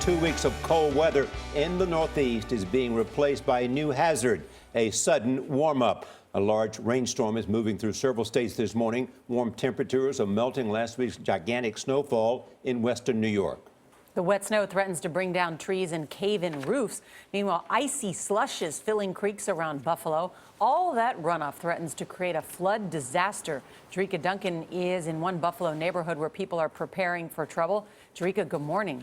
2 weeks of cold weather in the Northeast is being replaced by a new hazard, a sudden warm-up. A large rainstorm is moving through several states this morning. Warm temperatures are melting last week's gigantic snowfall in western New York. The wet snow threatens to bring down trees and cave in roofs. Meanwhile, icy slush is filling creeks around Buffalo. All that runoff threatens to create a flood disaster. Jericka Duncan is in one Buffalo neighborhood where people are preparing for trouble. Jericka, good morning.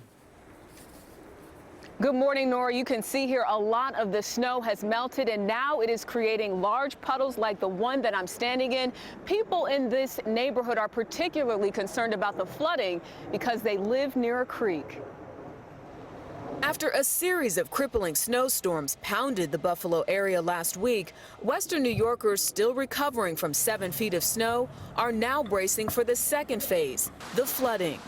Good morning, Nora. You can see here a lot of the snow has melted, and now it is creating large puddles like the one that I'm standing in. People in this neighborhood are particularly concerned about the flooding because they live near a creek. After a series of crippling snowstorms pounded the Buffalo area last week, Western New Yorkers still recovering from 7 feet of snow are now bracing for the second phase, the flooding.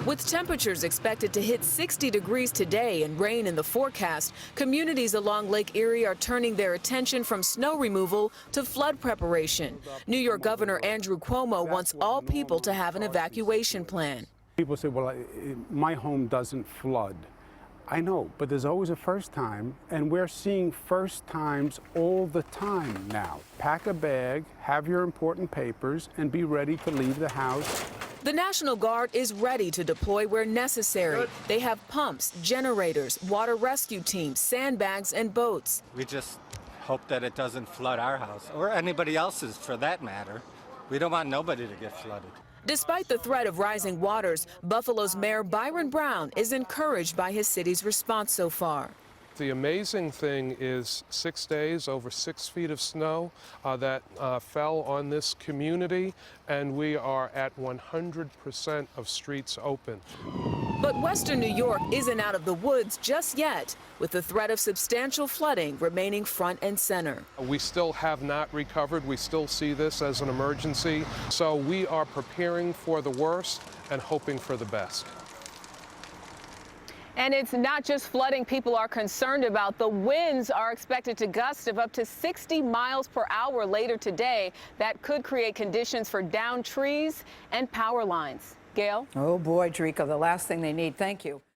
With temperatures expected to hit 60 degrees today and rain in the forecast, communities along Lake Erie are turning their attention from snow removal to flood preparation. New York Governor Andrew Cuomo wants all people to have an evacuation plan. People say, well, my home doesn't flood. I know, but there's always a first time, and we're seeing first times all the time now. Pack a bag, have your important papers, and be ready to leave the house. The National Guard is ready to deploy where necessary. They have pumps, generators, water rescue teams, sandbags, and boats. We just hope that it doesn't flood our house, or anybody else's for that matter. We don't want nobody to get flooded. Despite the threat of rising waters, Buffalo's Mayor Byron Brown is encouraged by his city's response so far. The amazing thing is 6 days, over 6 feet of snow that fell on this community, and we are at 100% of streets open. But Western New York isn't out of the woods just yet, with the threat of substantial flooding remaining front and center. We still have not recovered. We still see this as an emergency. So we are preparing for the worst and hoping for the best. And it's not just flooding people are concerned about. The winds are expected to gust of up to 60 miles per hour later today. That could create conditions for downed trees and power lines. Gail? Oh boy, Jericka, the last thing they need. Thank you.